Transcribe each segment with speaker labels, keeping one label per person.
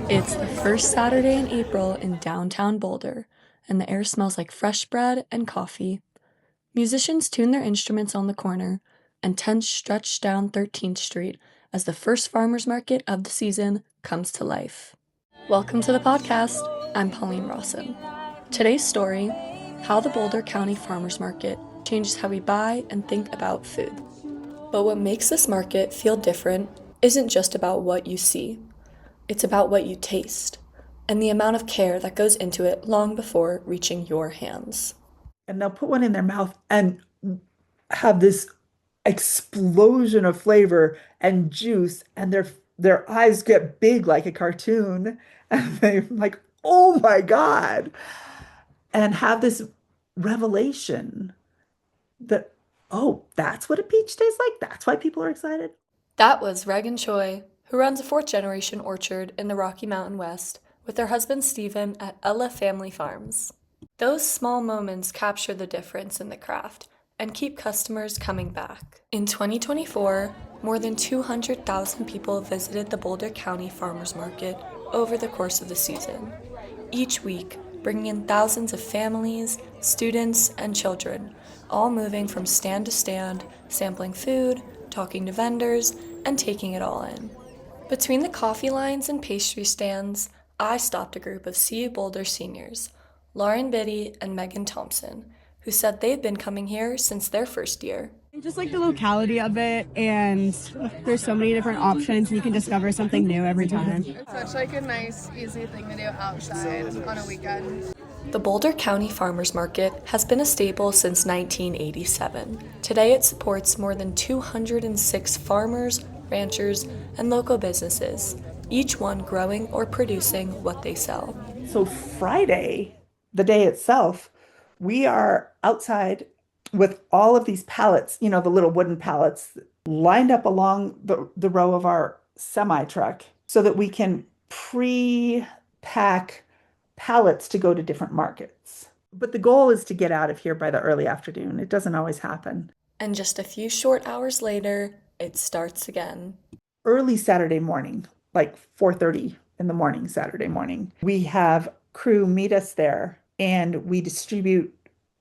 Speaker 1: It's the first Saturday in April in downtown Boulder, and the air smells like fresh bread and coffee. Musicians tune their instruments on the corner, and tents stretch down 13th Street as the first farmers market of the season comes to life. Welcome to the podcast. I'm Pauline Rawson. Today's story: how the Boulder County Farmers Market changes how we buy and think about food. But what makes this market feel different isn't just about what you see. It's about what you taste, and the amount of care that goes into it long before reaching your hands.
Speaker 2: And they'll put one in their mouth and have this explosion of flavor and juice, and their eyes get big like a cartoon, and they're like, "Oh my God!" and have this revelation that, oh, that's what a peach tastes like. That's why people are excited.
Speaker 1: That was Regan Choi, who runs a fourth-generation orchard in the Rocky Mountain West with her husband Stephen at Ella Family Farms. Those small moments capture the difference in the craft and keep customers coming back. In 2024, more than 200,000 people visited the Boulder County Farmers Market over the course of the season, each week bringing in thousands of families, students, and children, all moving from stand to stand, sampling food, talking to vendors, and taking it all in. Between the coffee lines and pastry stands, I stopped a group of CU Boulder seniors, Lauren Biddy and Megan Thompson, who said they've been coming here since their first year.
Speaker 3: Just like the locality of it, and there's so many different options, and you can discover something new every time.
Speaker 4: It's such like a nice, easy thing to do outside on a weekend.
Speaker 1: The Boulder County Farmers Market has been a staple since 1987. Today it supports more than 206 farmers, ranchers, and local businesses, each one growing or producing what they sell.
Speaker 2: So Friday, the day itself, we are outside with all of these pallets, the little wooden pallets lined up along the row of our semi truck so that we can pre-pack pallets to go to different markets. But the goal is to get out of here by the early afternoon. It doesn't always happen.
Speaker 1: And just a few short hours later, it starts again.
Speaker 2: Early Saturday morning, like 4:30 in the morning, Saturday morning, we have crew meet us there and we distribute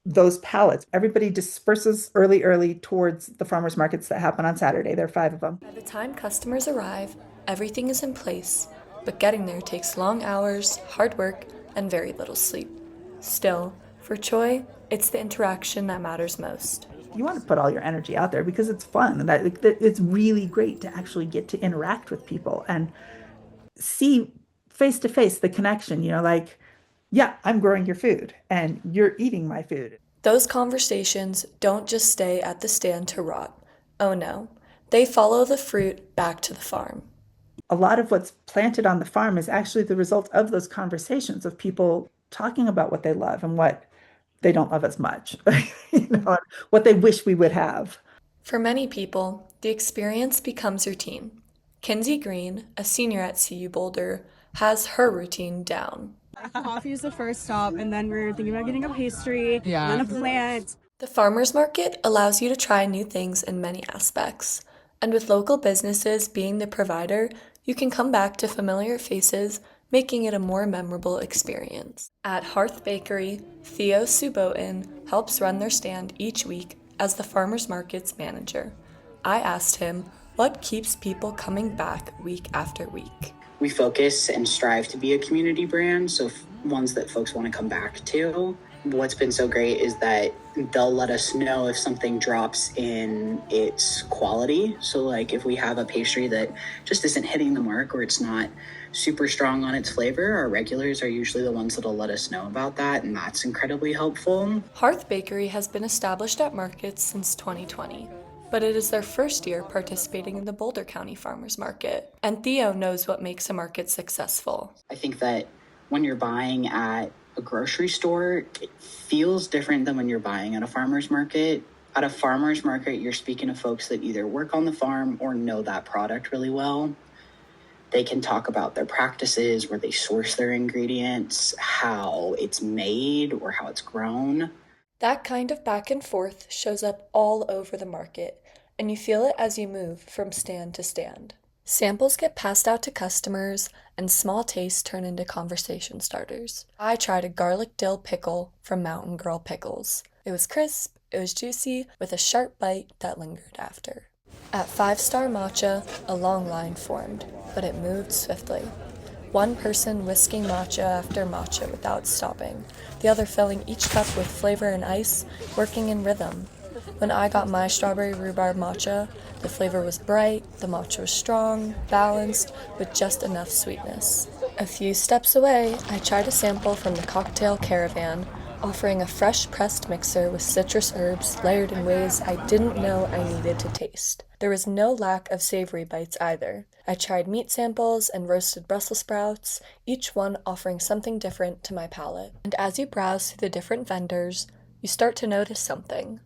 Speaker 2: those pallets. Everybody disperses early towards the farmers markets that happen on Saturday. There are 5 of them.
Speaker 1: By the time customers arrive, everything is in place, but getting there takes long hours, hard work, and very little sleep. Still, for Choi, it's the interaction that matters most.
Speaker 2: You want to put all your energy out there because it's fun, and it's really great to actually get to interact with people and see face to face the connection, yeah, I'm growing your food and you're eating my food.
Speaker 1: Those conversations don't just stay at the stand to rot. Oh no, they follow the fruit back to the farm.
Speaker 2: A lot of what's planted on the farm is actually the result of those conversations of people talking about what they love and what they don't love as much, what they wish we would have.
Speaker 1: For many people, the experience becomes routine. Kinsey Green, a senior at CU Boulder, has her routine down.
Speaker 3: Coffee is the first stop, and then we're thinking about getting a pastry, and then a plant.
Speaker 1: The farmers market allows you to try new things in many aspects, and with local businesses being the provider, you can come back to familiar faces, making it a more memorable experience. At Hearth Bakery, Theo Subotin helps run their stand each week as the farmers market's manager. I asked him what keeps people coming back week after week.
Speaker 5: We focus and strive to be a community brand, so ones that folks want to come back to. What's been so great is that they'll let us know if something drops in its quality. So like if we have a pastry that just isn't hitting the mark or it's not super strong on its flavor, our regulars are usually the ones that'll let us know about that, and that's incredibly helpful.
Speaker 1: Hearth Bakery has been established at markets since 2020. But it is their first year participating in the Boulder County Farmers Market, and Theo knows what makes a market successful.
Speaker 5: I think that when you're buying at a grocery store, it feels different than when you're buying at a farmer's market. At a farmer's market, you're speaking to folks that either work on the farm or know that product really well. They can talk about their practices, where they source their ingredients, how it's made or how it's grown.
Speaker 1: That kind of back and forth shows up all over the market, and you feel it as you move from stand to stand. Samples get passed out to customers, and small tastes turn into conversation starters. I tried a garlic dill pickle from Mountain Girl Pickles. It was crisp, it was juicy, with a sharp bite that lingered after. At 5-Star Matcha, a long line formed, but it moved swiftly. One person whisking matcha after matcha without stopping, the other filling each cup with flavor and ice, working in rhythm. When I got my strawberry rhubarb matcha, the flavor was bright, the matcha was strong, balanced, with just enough sweetness. A few steps away, I tried a sample from the Cocktail Caravan, offering a fresh pressed mixer with citrus herbs layered in ways I didn't know I needed to taste. There was no lack of savory bites either. I tried meat samples and roasted Brussels sprouts, each one offering something different to my palate. And as you browse through the different vendors, you start to notice something.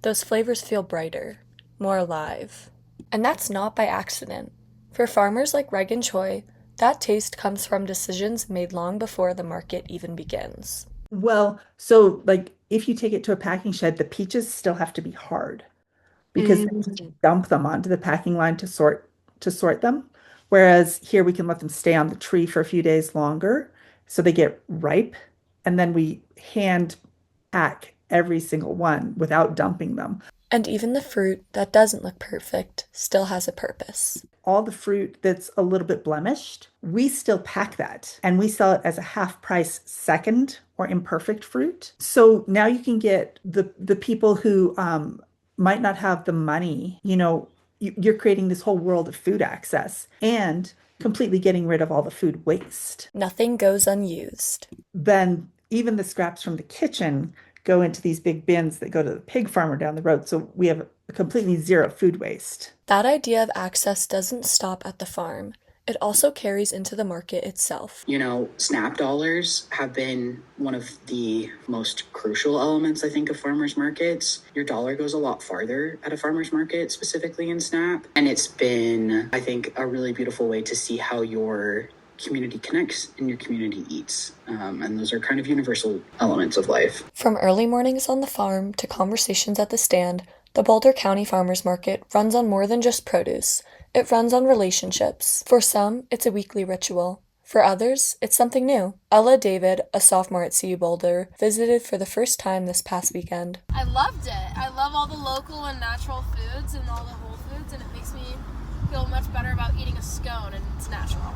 Speaker 1: Those flavors feel brighter, more alive. And that's not by accident. For farmers like Regan Choi, that taste comes from decisions made long before the market even begins.
Speaker 2: Well, so like if you take it to a packing shed, the peaches still have to be hard because they just dump them onto the packing line to sort them. Whereas here we can let them stay on the tree for a few days longer so they get ripe, and then we hand pack every single one without dumping them.
Speaker 1: And even the fruit that doesn't look perfect still has a purpose.
Speaker 2: All the fruit that's a little bit blemished, we still pack that and we sell it as a half price second or imperfect fruit. So now you can get the people who might not have the money, you're creating this whole world of food access and completely getting rid of all the food waste.
Speaker 1: Nothing goes unused.
Speaker 2: Then even the scraps from the kitchen go into these big bins that go to the pig farmer down the road. So we have completely zero food waste.
Speaker 1: That idea of access doesn't stop at the farm. It also carries into the market itself.
Speaker 5: SNAP dollars have been one of the most crucial elements, I think, of farmers markets. Your dollar goes a lot farther at a farmers market, specifically in SNAP. And it's been, I think, a really beautiful way to see how your community connects and your community eats. And those are kind of universal elements of life.
Speaker 1: From early mornings on the farm to conversations at the stand, the Boulder County Farmers Market runs on more than just produce. It runs on relationships. For some, it's a weekly ritual. For others, it's something new. Ella David, a sophomore at CU Boulder, visited for the first time this past weekend.
Speaker 6: I loved it. I love all the local and natural foods and all the whole foods, and it makes me feel much better about eating a scone, and it's natural.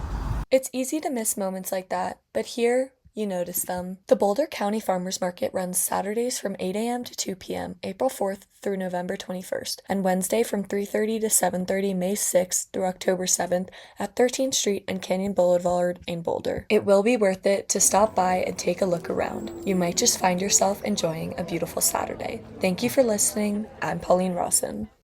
Speaker 1: It's easy to miss moments like that, but here, you notice them. The Boulder County Farmers Market runs Saturdays from 8 a.m. to 2 p.m., April 4th through November 21st, and Wednesday from 3:30 to 7:30, May 6th through October 7th at 13th Street and Canyon Boulevard in Boulder. It will be worth it to stop by and take a look around. You might just find yourself enjoying a beautiful Saturday. Thank you for listening. I'm Pauline Rawson.